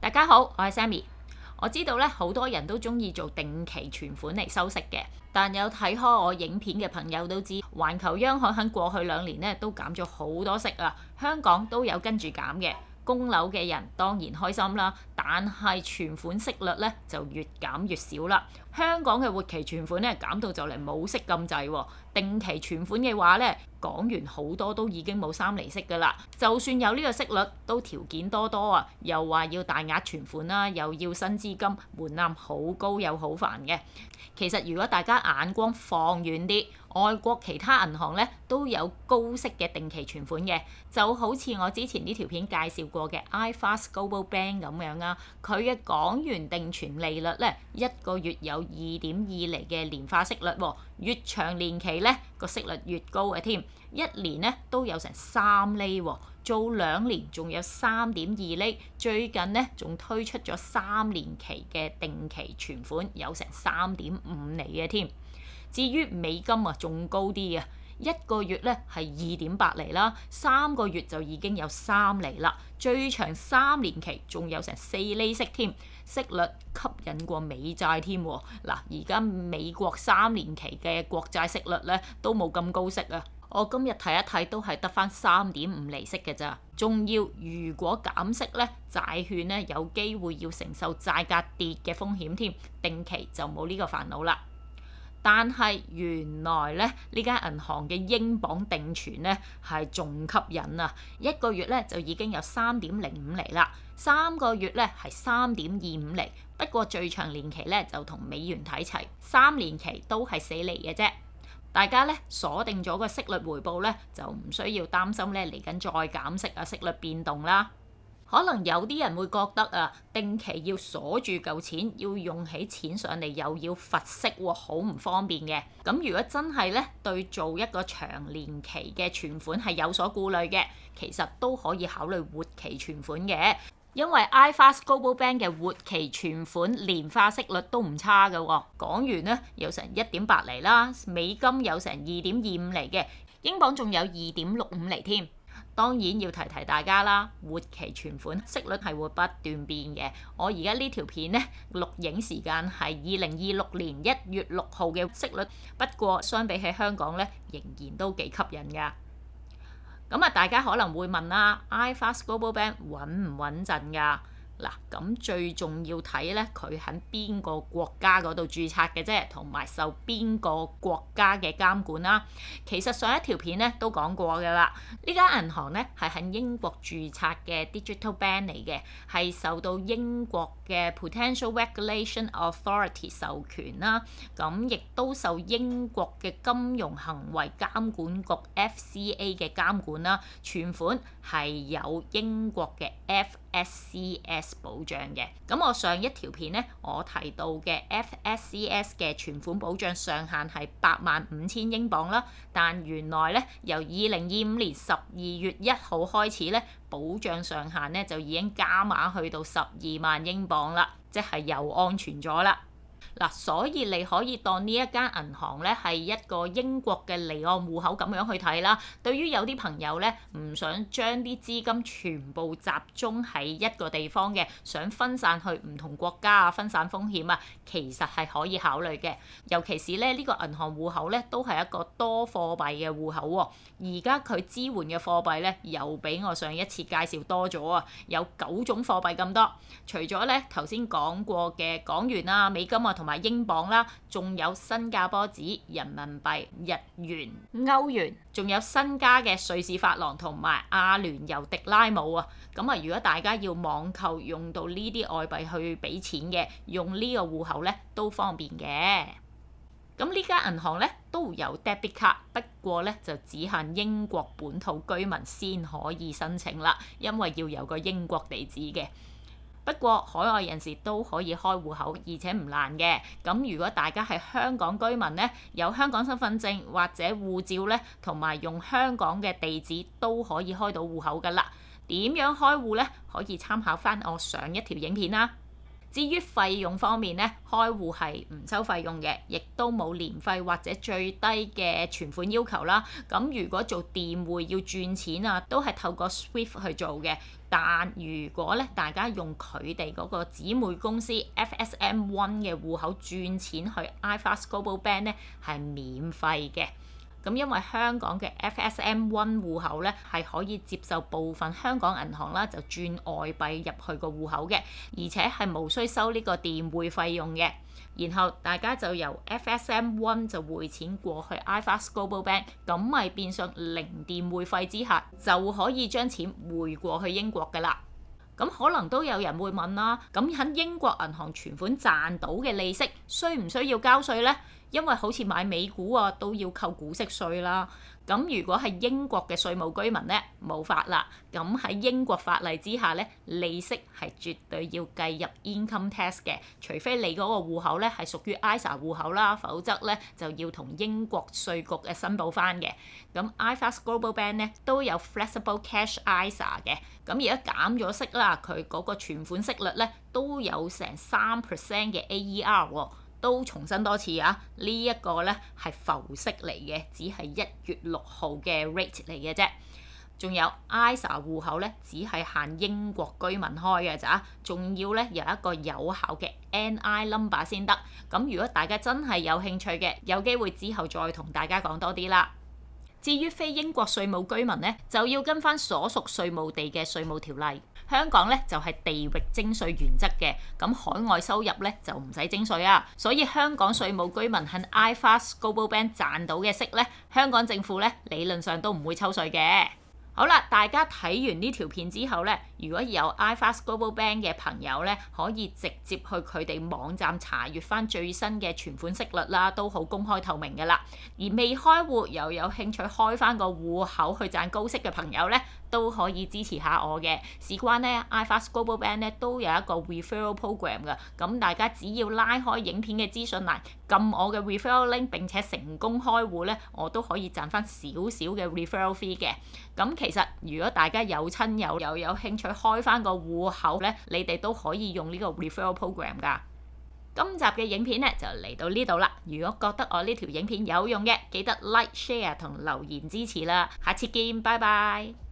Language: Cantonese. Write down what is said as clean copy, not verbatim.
大家好，我係 Sammy。我知道咧，好多人都中意做定期存款嚟收息嘅，但有睇開我影片嘅朋友都知，環球央行喺過去2年咧都減咗好多息啊，香港都有跟住減嘅。供樓嘅人當然開心啦，但係存款息率咧就越減越少啦。香港嘅活期存款咧減到就嚟冇息咁滯喎，定期存款嘅話咧，講完好多都已經冇3厘息㗎啦。就算有呢個息率，都條件多多啊，又話要大額存款啦，又要新資金，門檻好高又好煩嘅。其實如果大家眼光放遠啲，外國其他銀行咧都有高息嘅定期存款嘅，就好似我之前呢條片介紹過嘅 iFAST Global Bank 咁樣啊，佢嘅港元定存利率咧1個月有2.2厘嘅年化息率喎，越長年期咧個息率越高嘅添，1年咧都有成3厘喎，做2年仲有3.2厘，最近咧仲推出咗3年期嘅定期存款，有成3.5厘嘅添。至於美金啊，仲高啲啊，1個月咧係2.8厘啦，3個月就已經有3厘啦，最長3年期仲有成4厘息添，息率吸引過美債添喎。嗱，而家美國3年期嘅國債息率咧都冇咁高息啊，我今日睇一睇都係得返3.5厘息嘅咋。仲要如果減息咧，債券咧有機會要承受債價跌嘅風險添，定期就冇呢個煩惱啦。但係原來咧呢間銀行嘅英鎊定存咧係仲吸引啊！1個月咧就已經有3.05厘啦，3個月咧係3.25厘。不過最長年期咧就同美元睇齊，3年期都係4厘嘅啫。大家咧鎖定咗個息率回報咧，就唔需要擔心咧嚟緊再減息啊，息率變動啦。可能有啲人會覺得啊，定期要鎖住嚿錢，要用起錢上嚟又要罰息喎，好唔方便嘅。咁如果真係咧對做一個長年期嘅存款係有所顧慮嘅，其實都可以考慮活期存款嘅，因為 iFAST Global Bank 嘅活期存款年化息率都唔差嘅喎。港元咧有成1.8厘啦，美金有成2.25厘嘅，英鎊仲有2.65厘添。當然要提提大家啦，活期存款息率係會不斷變嘅。我而家呢條片呢，錄影時間係2026年1月6號嘅息率，不過相比起香港呢，仍然都幾吸引㗎。咁啊，大家可能會問啦，iFAST Global Bank 穩唔穩陣㗎？嗱，咁最重要睇咧，佢喺邊個國家嗰度註冊嘅啫，同埋受邊個國家嘅監管啦。其實上一條片咧都講過㗎啦，呢間銀行咧係喺英國註冊嘅 digital bank 嚟嘅，係受到英國嘅 Prudential Regulation Authority 授權啦。咁亦都受英國嘅金融行為監管局 FCA 嘅監管啦。存款係有英國嘅 FSCS 保障嘅。咁我上一條片呢，我提到嘅 FSCS 嘅存款保障上限係85,000英鎊啦，但原來呢，由2025年12月1號開始呢，保障上限呢就已經加碼去到12萬英鎊啦，即係又安全咗啦。嗱，所以你可以當呢一間銀行咧係一個英國嘅離岸戶口咁樣去睇啦。對於有啲朋友咧唔想將啲資金全部集中喺一個地方嘅，想分散去唔同國家啊，分散風險啊，其實係可以考慮嘅。尤其是咧呢個銀行戶口咧都係一個多貨幣嘅戶口喎。而家佢支援嘅貨幣咧又比我上一次介紹多咗啊，有9種貨幣咁多。除咗咧頭先講過嘅港元啊、美金啊同埋英鎊啦，仲有新加坡紙、人民幣、日元、歐元，仲有新加嘅瑞士法郎同埋阿聯酋迪拉姆啊。咁啊，如果大家要網購用到呢啲外幣去俾錢嘅，用呢個戶口咧都方便嘅。咁呢間銀行咧都有 debit 卡，不過咧就只限英國本土居民先可以申請啦，因為要有個英國地址嘅。不過海外人士都可以開戶口，而且唔難嘅。咁如果大家係香港居民呢，有香港身份證或者護照呢，同埋用香港嘅地址都可以開到戶口㗎啦。點樣開戶呢？可以參考返我上一條影片啦。至於費用方面咧，開戶係唔收費用嘅，亦都冇年費或者最低嘅存款要求啦。咁如果做電匯要轉錢啊，都係透過 Swift 去做嘅。但如果咧大家用佢哋嗰個姊妹公司 FSM One 嘅戶口轉錢去 iFAST Global Bank 咧，係免費嘅。咁因為香港嘅 FSM One 戶口咧係可以接受部分香港銀行啦就轉外幣入去個戶口嘅，而且係無需收呢個電匯費用嘅。然後大家就由 FSM One 就匯錢過去 iFAST Global Bank， 咁咪變相零電匯費之下就可以將錢匯過去英國㗎啦。咁可能都有人會問啦，咁喺英國銀行存款賺到嘅利息，需唔需要交稅呢？因為好似買美股啊都要扣股息稅啦。咁如果係英國嘅稅務居民呢，冇法啦。咁喺英國法例之下呢，利息係絕對要計入 income tax 嘅，除非你嗰個戶口呢係屬於 ISA 戶口啦，否則呢就要同英國稅局嘅申報翻嘅。咁 iFAST Global Bank 呢都有 flexible cash ISA 嘅，咁而家減咗息啦，佢嗰個存款息率呢都有成3% 嘅 AER 喎。都重申多次啊！呢一個呢係浮息嚟嘅，只係1月6號嘅 rate 嚟嘅啫。仲有 ISA 戶口呢，只係限英國居民開嘅咋，仲要呢有一個有效嘅 NI number 先得。咁如果大家真係有興趣嘅，有機會之後再同大家講多啲啦。至於非英國稅務居民呢，就要跟翻所屬稅務地嘅稅務條例。香港咧就係地域徵稅原則嘅，咁海外收入咧就唔使徵稅啊。所以香港稅務居民喺 iFAST Global Bank 賺到嘅息咧，香港政府咧理論上都唔會抽稅嘅。好啦，大家睇完呢條片之後咧，如果有 iFAST Global Bank 嘅朋友咧，可以直接去佢哋網站查閲翻最新嘅存款息率啦，都好公開透明㗎啦。而未開戶又有興趣開翻個戶口去賺高息嘅朋友咧，都可以支持下我嘅。事關咧 iFAST Global Bank 咧都有一個 referral program 㗎，咁大家只要拉開影片嘅資訊欄，撳我嘅 referral link 並且成功開戶咧，我都可以賺翻少少嘅 referral fee 嘅。咁其實如果大家有親友又有興趣開翻個戶口咧，你哋都可以用呢個 referral program 㗎。今集嘅影片咧就嚟到呢度啦。如果覺得我呢條影片有用嘅，記得 like、share 同留言支持啦。下次見，拜拜。